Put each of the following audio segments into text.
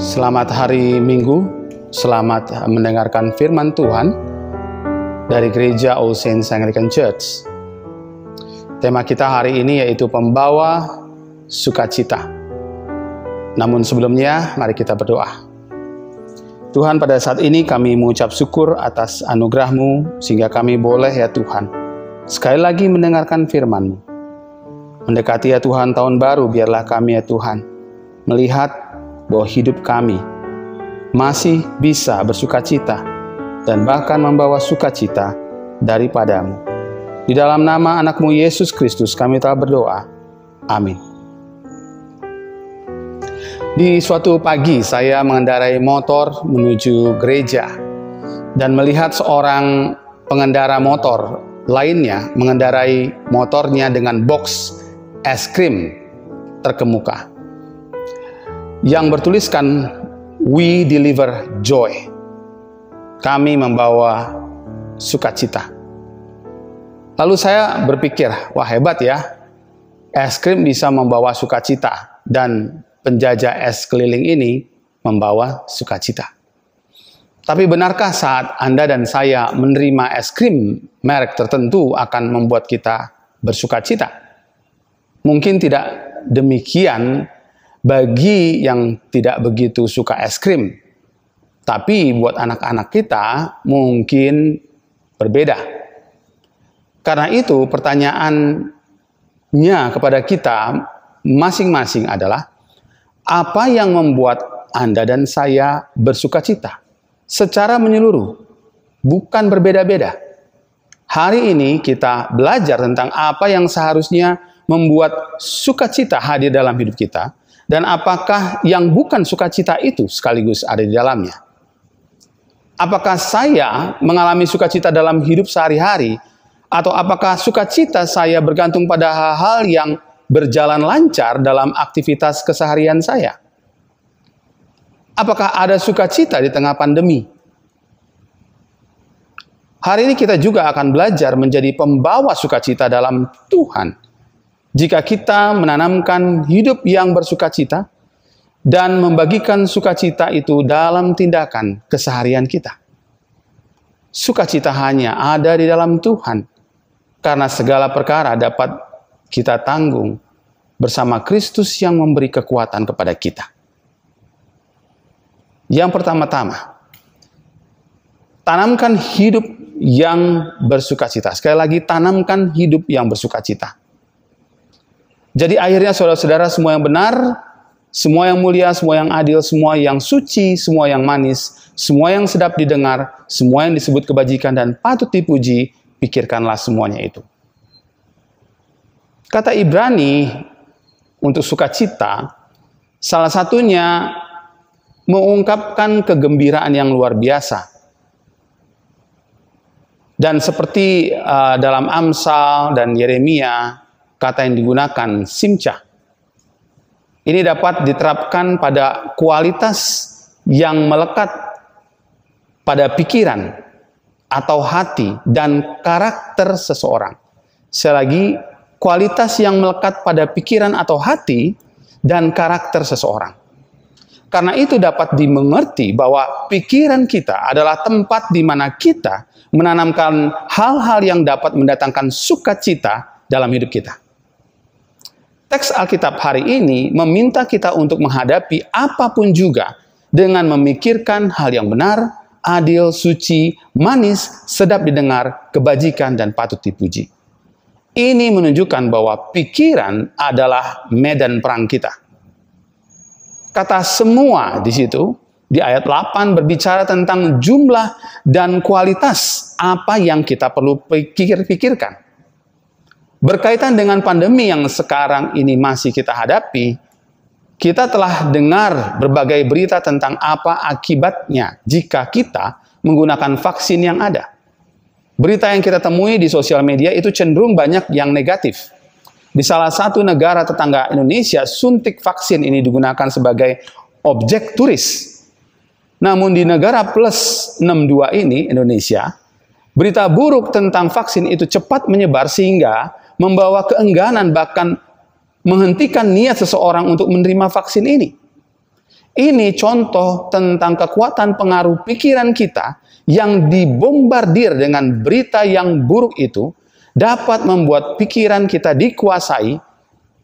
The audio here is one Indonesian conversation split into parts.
Selamat hari Minggu, selamat mendengarkan firman Tuhan dari Gereja All Saints Anglican Church. Tema kita hari ini yaitu pembawa sukacita. Namun sebelumnya, mari kita berdoa. Tuhan, pada saat ini kami mengucap syukur atas anugerah-Mu sehingga kami boleh ya Tuhan sekali lagi mendengarkan firman-Mu. Mendekati ya Tuhan tahun baru, biarlah kami ya Tuhan melihat bahwa hidup kami masih bisa bersukacita dan bahkan membawa sukacita daripada-Mu. Di dalam nama anak-Mu Yesus Kristus kami telah berdoa. Amin. Di suatu pagi saya mengendarai motor menuju gereja dan melihat seorang pengendara motor lainnya mengendarai motornya dengan box es krim terkemuka yang bertuliskan "We deliver joy." Kami membawa sukacita. Lalu saya berpikir, wah hebat ya, es krim bisa membawa sukacita dan penjajah es keliling ini membawa sukacita. Tapi benarkah saat Anda dan saya menerima es krim merek tertentu akan membuat kita bersukacita? Mungkin tidak demikian bagi yang tidak begitu suka es krim. Tapi buat anak-anak kita mungkin berbeda. Karena itu pertanyaannya kepada kita masing-masing adalah, apa yang membuat Anda dan saya bersukacita? Secara menyeluruh, bukan berbeda-beda. Hari ini kita belajar tentang apa yang seharusnya membuat sukacita hadir dalam hidup kita, dan apakah yang bukan sukacita itu sekaligus ada di dalamnya. Apakah saya mengalami sukacita dalam hidup sehari-hari, atau apakah sukacita saya bergantung pada hal-hal yang berjalan lancar dalam aktivitas keseharian saya? Apakah ada sukacita di tengah pandemi? Hari ini kita juga akan belajar menjadi pembawa sukacita dalam Tuhan. Jika kita menanamkan hidup yang bersukacita dan membagikan sukacita itu dalam tindakan keseharian kita. Sukacita hanya ada di dalam Tuhan, karena segala perkara dapat kita tanggung bersama Kristus yang memberi kekuatan kepada kita. Yang pertama-tama, tanamkan hidup yang bersukacita. Sekali lagi, tanamkan hidup yang bersukacita. Jadi akhirnya saudara-saudara, semua yang benar, semua yang mulia, semua yang adil, semua yang suci, semua yang manis, semua yang sedap didengar, semua yang disebut kebajikan dan patut dipuji, pikirkanlah semuanya itu. Kata Ibrani untuk sukacita, salah satunya mengungkapkan kegembiraan yang luar biasa. Dan seperti dalam Amsal dan Yeremia, kata yang digunakan simcha. Ini dapat diterapkan pada kualitas yang melekat pada pikiran atau hati dan karakter seseorang. Sekali lagi, kualitas yang melekat pada pikiran atau hati dan karakter seseorang. Karena itu dapat dimengerti bahwa pikiran kita adalah tempat di mana kita menanamkan hal-hal yang dapat mendatangkan sukacita dalam hidup kita. Teks Alkitab hari ini meminta kita untuk menghadapi apapun juga dengan memikirkan hal yang benar, adil, suci, manis, sedap didengar, kebajikan, dan patut dipuji. Ini menunjukkan bahwa pikiran adalah medan perang kita. Kata semua di situ, di ayat 8 berbicara tentang jumlah dan kualitas apa yang kita perlu pikirkan. Berkaitan dengan pandemi yang sekarang ini masih kita hadapi, kita telah dengar berbagai berita tentang apa akibatnya jika kita menggunakan vaksin yang ada. Berita yang kita temui di sosial media itu cenderung banyak yang negatif. Di salah satu negara tetangga Indonesia, suntik vaksin ini digunakan sebagai objek turis. Namun di negara plus 62 ini, Indonesia, berita buruk tentang vaksin itu cepat menyebar sehingga membawa keengganan bahkan menghentikan niat seseorang untuk menerima vaksin ini. Ini contoh tentang kekuatan pengaruh pikiran kita yang dibombardir dengan berita yang buruk itu dapat membuat pikiran kita dikuasai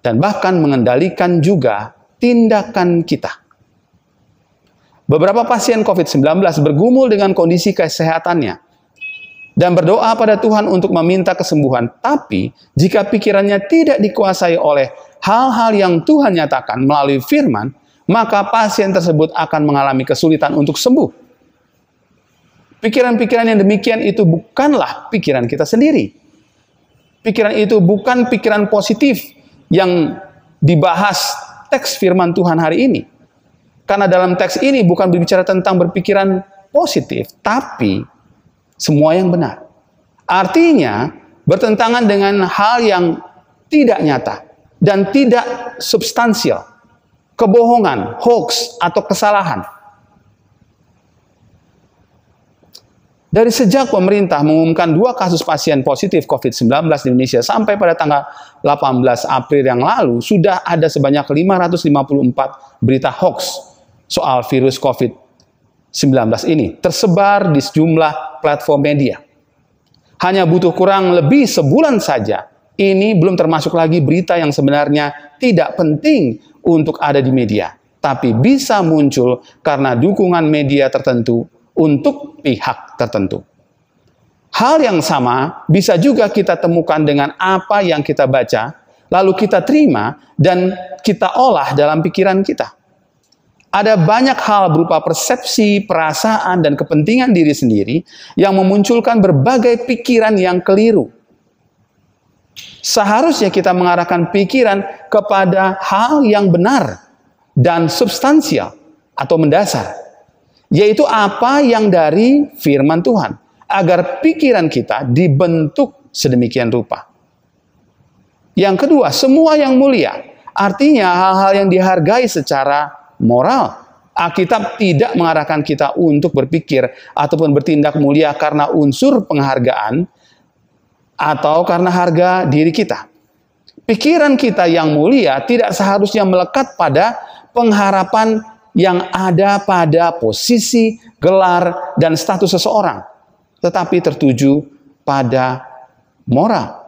dan bahkan mengendalikan juga tindakan kita. Beberapa pasien COVID-19 bergumul dengan kondisi kesehatannya dan berdoa pada Tuhan untuk meminta kesembuhan. Tapi jika pikirannya tidak dikuasai oleh hal-hal yang Tuhan nyatakan melalui firman, maka pasien tersebut akan mengalami kesulitan untuk sembuh. Pikiran-pikiran yang demikian itu bukanlah pikiran kita sendiri. Pikiran itu bukan pikiran positif yang dibahas teks firman Tuhan hari ini. Karena dalam teks ini bukan berbicara tentang berpikiran positif, tapi semua yang benar. Artinya bertentangan dengan hal yang tidak nyata dan tidak substansial. Kebohongan, hoax, atau kesalahan. Dari sejak pemerintah mengumumkan 2 kasus pasien positif COVID-19 di Indonesia sampai pada tanggal 18 April yang lalu, sudah ada sebanyak 554 berita hoax soal virus COVID-19 ini, tersebar di sejumlah platform media. Hanya butuh kurang lebih sebulan saja, ini belum termasuk lagi berita yang sebenarnya tidak penting untuk ada di media, tapi bisa muncul karena dukungan media tertentu untuk pihak tertentu. Hal yang sama bisa juga kita temukan dengan apa yang kita baca, lalu kita terima dan kita olah dalam pikiran kita. Ada banyak hal berupa persepsi, perasaan, dan kepentingan diri sendiri yang memunculkan berbagai pikiran yang keliru. Seharusnya kita mengarahkan pikiran kepada hal yang benar dan substansial atau mendasar, yaitu apa yang dari firman Tuhan, agar pikiran kita dibentuk sedemikian rupa. Yang kedua, semua yang mulia, artinya hal-hal yang dihargai secara moral. Alkitab tidak mengarahkan kita untuk berpikir ataupun bertindak mulia karena unsur penghargaan atau karena harga diri kita. Pikiran kita yang mulia tidak seharusnya melekat pada pengharapan yang ada pada posisi, gelar, dan status seseorang, tetapi tertuju pada moral.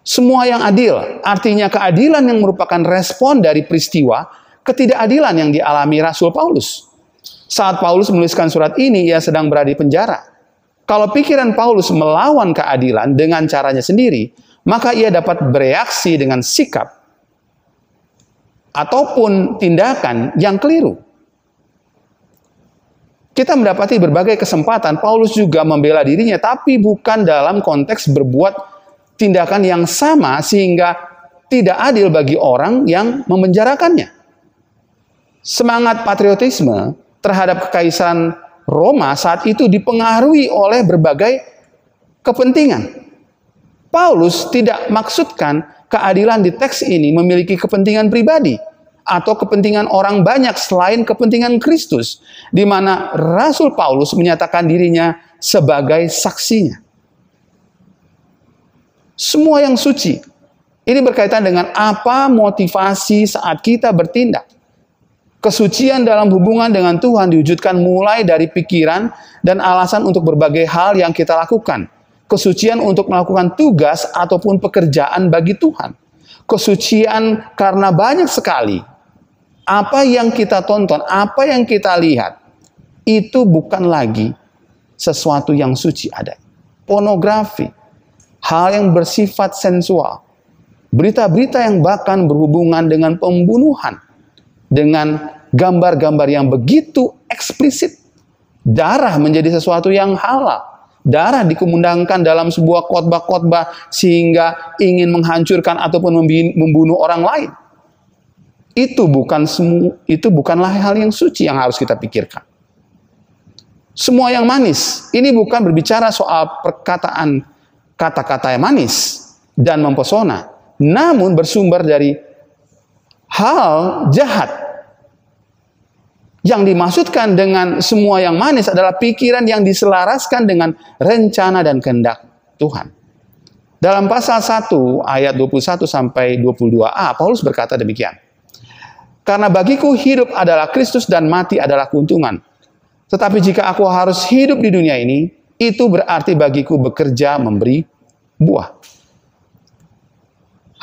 Semua yang adil, artinya keadilan yang merupakan respon dari peristiwa ketidakadilan yang dialami Rasul Paulus. Saat Paulus menuliskan surat ini, ia sedang berada di penjara. Kalau pikiran Paulus melawan keadilan dengan caranya sendiri, maka ia dapat bereaksi dengan sikap ataupun tindakan yang keliru. Kita mendapati berbagai kesempatan Paulus juga membela dirinya, tapi bukan dalam konteks berbuat tindakan yang sama sehingga tidak adil bagi orang yang memenjarakannya. Semangat patriotisme terhadap kekaisaran Roma saat itu dipengaruhi oleh berbagai kepentingan. Paulus tidak maksudkan keadilan di teks ini memiliki kepentingan pribadi atau kepentingan orang banyak selain kepentingan Kristus, di mana Rasul Paulus menyatakan dirinya sebagai saksinya. Semua yang suci. Ini berkaitan dengan apa motivasi saat kita bertindak. Kesucian dalam hubungan dengan Tuhan diwujudkan mulai dari pikiran dan alasan untuk berbagai hal yang kita lakukan. Kesucian untuk melakukan tugas ataupun pekerjaan bagi Tuhan. Kesucian karena banyak sekali apa yang kita tonton, apa yang kita lihat, itu bukan lagi sesuatu yang suci ada. Pornografi, hal yang bersifat sensual, berita-berita yang bahkan berhubungan dengan pembunuhan, dengan gambar-gambar yang begitu eksplisit. Darah menjadi sesuatu yang halal. Darah dikemundangkan dalam sebuah khotbah-khotbah sehingga ingin menghancurkan ataupun membunuh orang lain. Itu bukanlah hal yang suci yang harus kita pikirkan. Semua yang manis, ini bukan berbicara soal perkataan kata-kata yang manis dan mempesona, namun bersumber dari hal jahat. Yang dimaksudkan dengan semua yang manis adalah pikiran yang diselaraskan dengan rencana dan kehendak Tuhan. Dalam pasal 1 ayat 21 sampai 22a, Paulus berkata demikian. Karena bagiku hidup adalah Kristus dan mati adalah keuntungan. Tetapi jika aku harus hidup di dunia ini, itu berarti bagiku bekerja memberi buah.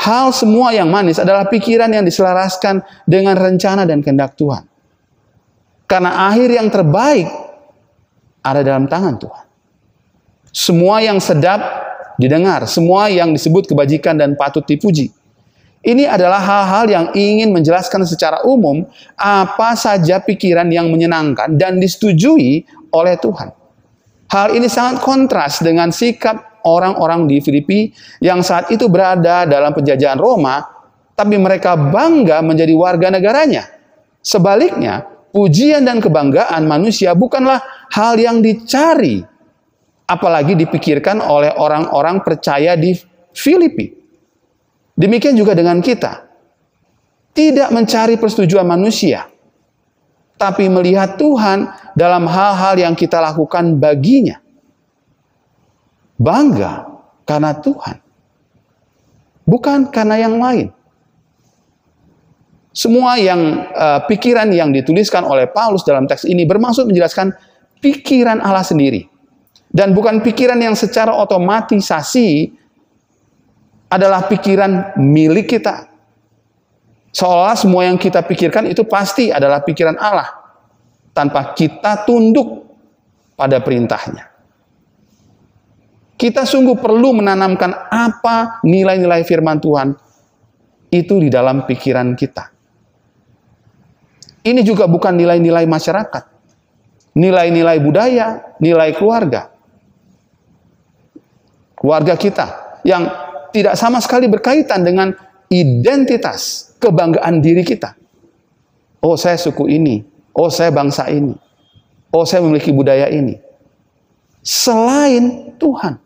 Hal semua yang manis adalah pikiran yang diselaraskan dengan rencana dan kehendak Tuhan. Karena akhir yang terbaik ada dalam tangan Tuhan. Semua yang sedap didengar, semua yang disebut kebajikan dan patut dipuji. Ini adalah hal-hal yang ingin menjelaskan secara umum apa saja pikiran yang menyenangkan dan disetujui oleh Tuhan. Hal ini sangat kontras dengan sikap orang-orang di Filipi yang saat itu berada dalam penjajahan Roma, tapi mereka bangga menjadi warga negaranya. Sebaliknya, pujian dan kebanggaan manusia bukanlah hal yang dicari, apalagi dipikirkan oleh orang-orang percaya di Filipi. Demikian juga dengan kita. Tidak mencari persetujuan manusia, tapi melihat Tuhan dalam hal-hal yang kita lakukan baginya. Bangga karena Tuhan, bukan karena yang lain. Semua pikiran yang dituliskan oleh Paulus dalam teks ini bermaksud menjelaskan pikiran Allah sendiri. Dan bukan pikiran yang secara otomatisasi adalah pikiran milik kita. Seolah semua yang kita pikirkan itu pasti adalah pikiran Allah, tanpa kita tunduk pada perintahnya. Kita sungguh perlu menanamkan apa nilai-nilai firman Tuhan itu di dalam pikiran kita. Ini juga bukan nilai-nilai masyarakat, nilai-nilai budaya, nilai keluarga. Keluarga kita yang tidak sama sekali berkaitan dengan identitas, kebanggaan diri kita. Oh, saya suku ini. Oh, saya bangsa ini. Oh, saya memiliki budaya ini. Selain Tuhan.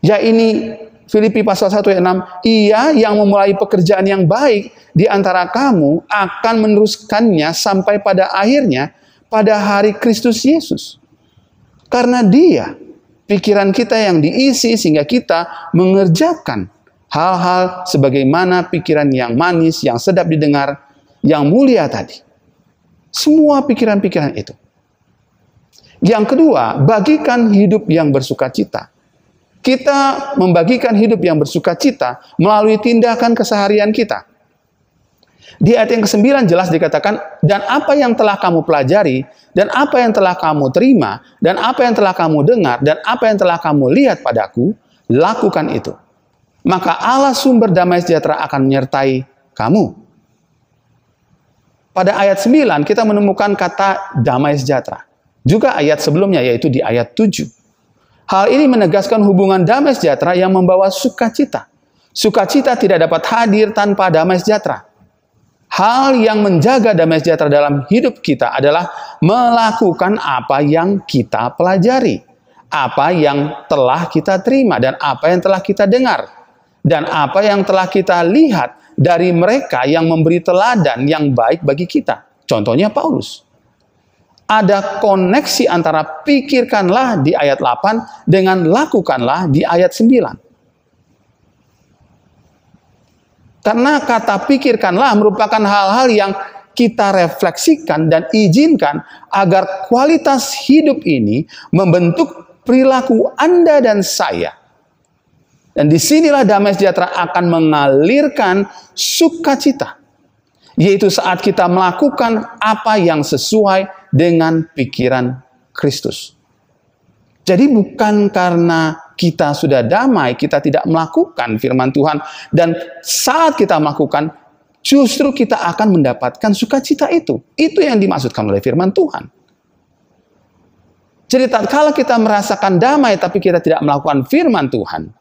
Ya, ini Filipi pasal 1 ayat 6. Ia yang memulai pekerjaan yang baik di antara kamu akan meneruskannya sampai pada akhirnya pada hari Kristus Yesus. Karena Dia, pikiran kita yang diisi sehingga kita mengerjakan hal-hal sebagaimana pikiran yang manis, yang sedap didengar, yang mulia tadi. Semua pikiran-pikiran itu. Yang kedua, bagikan hidup yang bersukacita. Kita membagikan hidup yang bersukacita melalui tindakan keseharian kita. Di ayat yang ke-9 jelas dikatakan, dan apa yang telah kamu pelajari, dan apa yang telah kamu terima, dan apa yang telah kamu dengar, dan apa yang telah kamu lihat padaku, lakukan itu. Maka Allah sumber damai sejahtera akan menyertai kamu. Pada ayat 9 kita menemukan kata damai sejahtera. Juga ayat sebelumnya, yaitu di ayat 7. Hal ini menegaskan hubungan damai sejahtera yang membawa sukacita. Sukacita tidak dapat hadir tanpa damai sejahtera. Hal yang menjaga damai sejahtera dalam hidup kita adalah melakukan apa yang kita pelajari, apa yang telah kita terima, dan apa yang telah kita dengar, dan apa yang telah kita lihat dari mereka yang memberi teladan yang baik bagi kita. Contohnya Paulus. Ada koneksi antara pikirkanlah di ayat 8 dengan lakukanlah di ayat 9. Karena kata pikirkanlah merupakan hal-hal yang kita refleksikan dan izinkan agar kualitas hidup ini membentuk perilaku Anda dan saya. Dan disinilah damai sejahtera akan mengalirkan sukacita. Yaitu saat kita melakukan apa yang sesuai dengan pikiran Kristus. Jadi bukan karena kita sudah damai, kita tidak melakukan firman Tuhan. Dan saat kita melakukan, justru kita akan mendapatkan sukacita itu. Itu yang dimaksudkan oleh firman Tuhan. Jadi kalau kita merasakan damai tapi kita tidak melakukan firman Tuhan,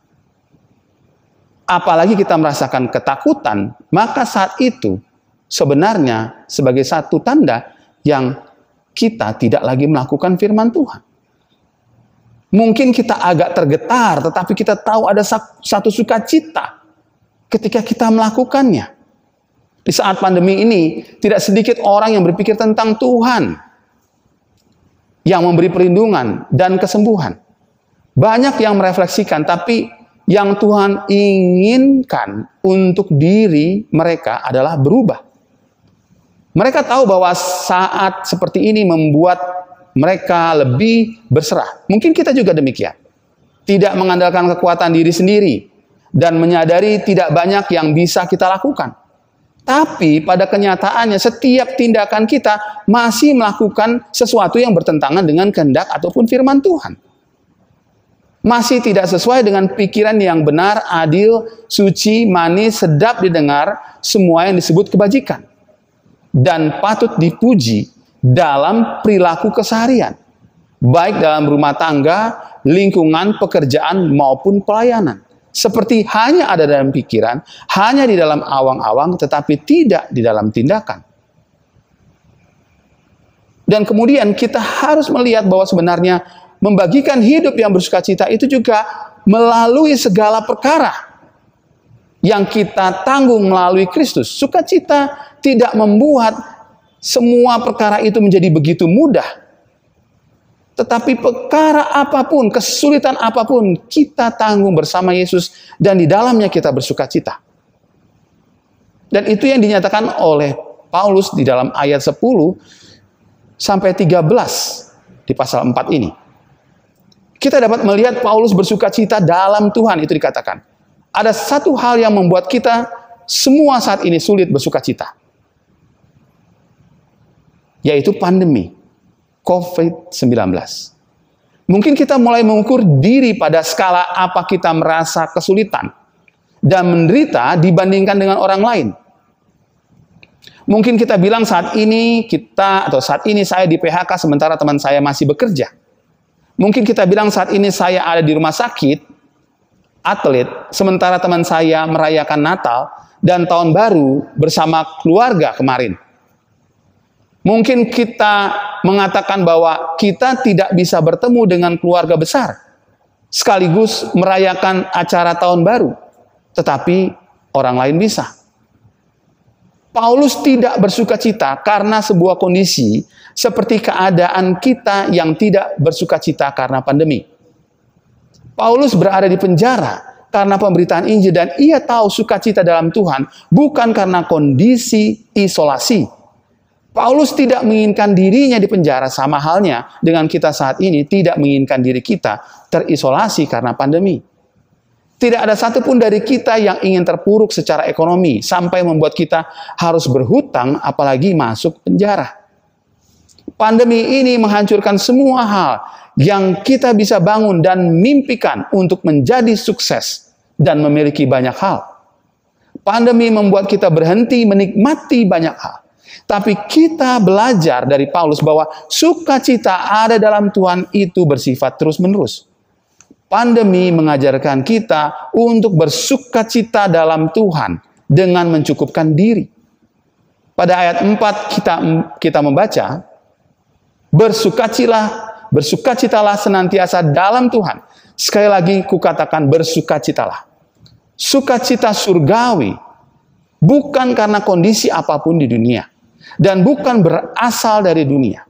apalagi kita merasakan ketakutan, maka saat itu sebenarnya sebagai satu tanda yang kita tidak lagi melakukan firman Tuhan. Mungkin kita agak tergetar, tetapi kita tahu ada satu sukacita ketika kita melakukannya. Di saat pandemi ini, tidak sedikit orang yang berpikir tentang Tuhan yang memberi perlindungan dan kesembuhan. Banyak yang merefleksikan, tapi yang Tuhan inginkan untuk diri mereka adalah berubah. Mereka tahu bahwa saat seperti ini membuat mereka lebih berserah. Mungkin kita juga demikian. Tidak mengandalkan kekuatan diri sendiri dan menyadari tidak banyak yang bisa kita lakukan. Tapi pada kenyataannya setiap tindakan kita masih melakukan sesuatu yang bertentangan dengan kehendak ataupun firman Tuhan. Masih tidak sesuai dengan pikiran yang benar, adil, suci, manis, sedap didengar, semua yang disebut kebajikan. Dan patut dipuji dalam perilaku keseharian. Baik dalam rumah tangga, lingkungan, pekerjaan, maupun pelayanan. Seperti hanya ada dalam pikiran, hanya di dalam awang-awang, tetapi tidak di dalam tindakan. Dan kemudian kita harus melihat bahwa sebenarnya membagikan hidup yang bersukacita itu juga melalui segala perkara yang kita tanggung melalui Kristus. Sukacita tidak membuat semua perkara itu menjadi begitu mudah. Tetapi perkara apapun, kesulitan apapun, kita tanggung bersama Yesus dan di dalamnya kita bersukacita. Dan itu yang dinyatakan oleh Paulus di dalam ayat 10 sampai 13 di pasal 4 ini. Kita dapat melihat Paulus bersukacita dalam Tuhan, itu dikatakan. Ada satu hal yang membuat kita semua saat ini sulit bersukacita. Yaitu pandemi COVID-19. Mungkin kita mulai mengukur diri pada skala apa kita merasa kesulitan dan menderita dibandingkan dengan orang lain. Mungkin kita bilang saat ini saya di PHK sementara teman saya masih bekerja. Mungkin kita bilang saat ini saya ada di rumah sakit, atlet, sementara teman saya merayakan Natal dan Tahun Baru bersama keluarga kemarin. Mungkin kita mengatakan bahwa kita tidak bisa bertemu dengan keluarga besar, sekaligus merayakan acara Tahun Baru, tetapi orang lain bisa. Paulus tidak bersukacita karena sebuah kondisi seperti keadaan kita yang tidak bersukacita karena pandemi. Paulus berada di penjara karena pemberitaan Injil dan ia tahu sukacita dalam Tuhan bukan karena kondisi isolasi. Paulus tidak menginginkan dirinya di penjara, sama halnya dengan kita saat ini tidak menginginkan diri kita terisolasi karena pandemi. Tidak ada satupun dari kita yang ingin terpuruk secara ekonomi sampai membuat kita harus berhutang apalagi masuk penjara. Pandemi ini menghancurkan semua hal yang kita bisa bangun dan mimpikan untuk menjadi sukses dan memiliki banyak hal. Pandemi membuat kita berhenti menikmati banyak hal. Tapi kita belajar dari Paulus bahwa sukacita ada dalam Tuhan itu bersifat terus-menerus. Pandemi mengajarkan kita untuk bersukacita dalam Tuhan dengan mencukupkan diri. Pada ayat 4 kita membaca, bersukacitalah senantiasa dalam Tuhan. Sekali lagi kukatakan bersukacitalah. Sukacita surgawi bukan karena kondisi apapun di dunia dan bukan berasal dari dunia.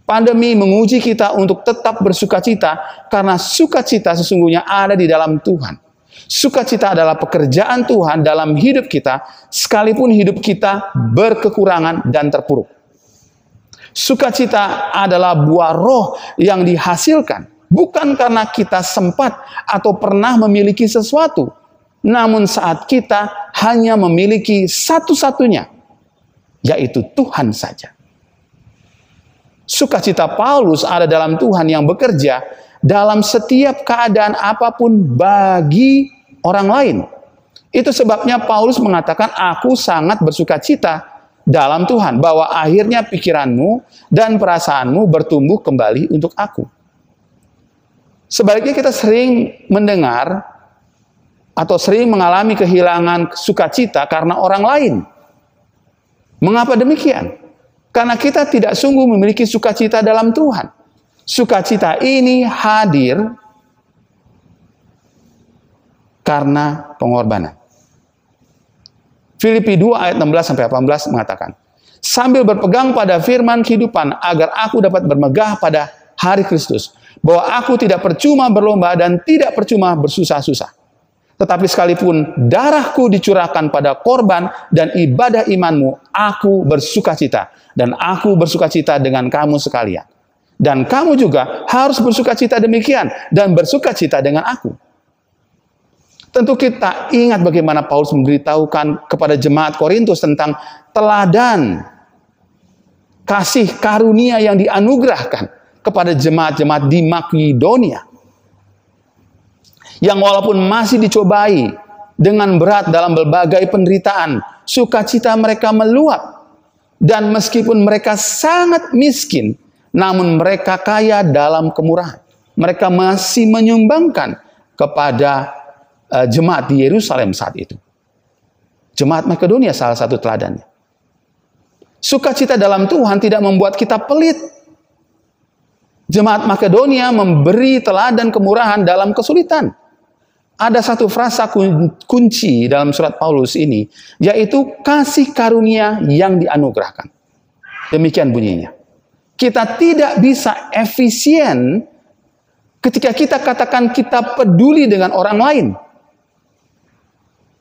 Pandemi menguji kita untuk tetap bersukacita karena sukacita sesungguhnya ada di dalam Tuhan. Sukacita adalah pekerjaan Tuhan dalam hidup kita sekalipun hidup kita berkekurangan dan terpuruk. Sukacita adalah buah roh yang dihasilkan bukan karena kita sempat atau pernah memiliki sesuatu, namun saat kita hanya memiliki satu-satunya, yaitu Tuhan saja. Sukacita Paulus ada dalam Tuhan yang bekerja dalam setiap keadaan apapun bagi orang lain. Itu sebabnya Paulus mengatakan, aku sangat bersukacita dalam Tuhan, bahwa akhirnya pikiranmu dan perasaanmu bertumbuh kembali untuk aku. Sebaliknya kita sering mendengar atau sering mengalami kehilangan sukacita karena orang lain. Mengapa demikian? Karena kita tidak sungguh memiliki sukacita dalam Tuhan. Sukacita ini hadir karena pengorbanan. Filipi 2 ayat 16-18 mengatakan, sambil berpegang pada firman kehidupan agar aku dapat bermegah pada hari Kristus, bahwa aku tidak percuma berlomba dan tidak percuma bersusah-susah. Tetapi sekalipun darahku dicurahkan pada korban dan ibadah imanmu, aku bersukacita. Dan aku bersukacita dengan kamu sekalian. Dan kamu juga harus bersukacita demikian. Dan bersukacita dengan aku. Tentu kita ingat bagaimana Paulus memberitahukan kepada jemaat Korintus tentang teladan kasih karunia yang dianugerahkan kepada jemaat-jemaat di Makedonia. Yang walaupun masih dicobai dengan berat dalam berbagai penderitaan, sukacita mereka meluap. Dan meskipun mereka sangat miskin, namun mereka kaya dalam kemurahan. Mereka masih menyumbangkan kepada jemaat di Yerusalem saat itu. Jemaat Makedonia salah satu teladannya. Sukacita dalam Tuhan tidak membuat kita pelit. Jemaat Makedonia memberi teladan kemurahan dalam kesulitan. Ada satu frasa kunci dalam surat Paulus ini, yaitu kasih karunia yang dianugerahkan. Demikian bunyinya. Kita tidak bisa efisien ketika kita katakan kita peduli dengan orang lain.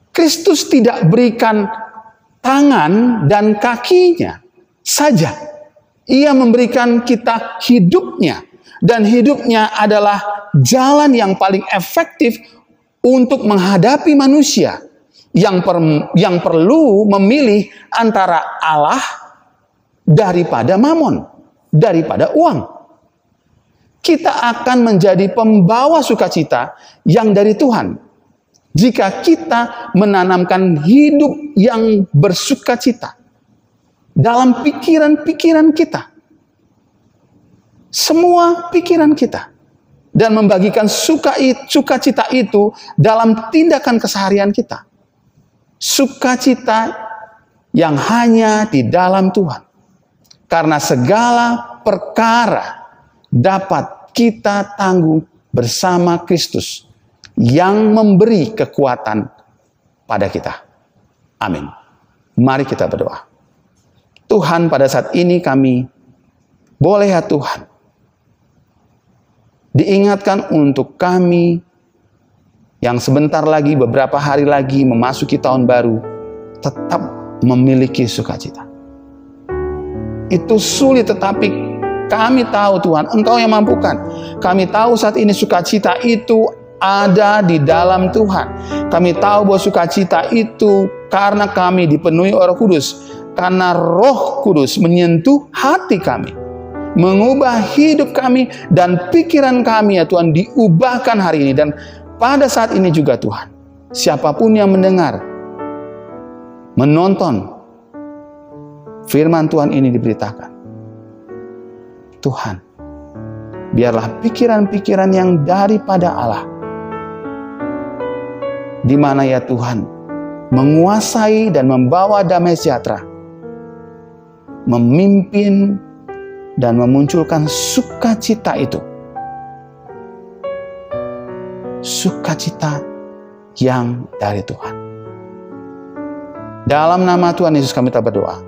Kristus tidak berikan tangan dan kakinya saja. Ia memberikan kita hidupnya. Dan hidupnya adalah jalan yang paling efektif untuk menghadapi manusia yang perlu memilih antara Allah daripada mamon, daripada uang. Kita akan menjadi pembawa sukacita yang dari Tuhan jika kita menanamkan hidup yang bersukacita dalam pikiran-pikiran kita. Semua pikiran kita. Dan membagikan sukacita itu dalam tindakan keseharian kita. Sukacita yang hanya di dalam Tuhan. Karena segala perkara dapat kita tanggung bersama Kristus yang memberi kekuatan pada kita. Amin. Mari kita berdoa. Tuhan, pada saat ini kami boleh ya Tuhan diingatkan untuk kami yang sebentar lagi, beberapa hari lagi memasuki tahun baru, tetap memiliki sukacita. Itu sulit, tetapi kami tahu Tuhan, Engkau yang mampukan. Kami tahu saat ini sukacita itu ada di dalam Tuhan. Kami tahu bahwa sukacita itu karena kami dipenuhi Roh Kudus. Karena Roh Kudus menyentuh hati kami, mengubah hidup kami dan pikiran kami ya Tuhan, diubahkan hari ini. Dan pada saat ini juga Tuhan, siapapun yang mendengar, menonton firman Tuhan ini diberitakan, Tuhan, biarlah pikiran-pikiran yang daripada Allah, di mana ya Tuhan menguasai dan membawa damai sejahtera, memimpin dan memunculkan sukacita itu. Sukacita yang dari Tuhan. Dalam nama Tuhan Yesus kami berdoa.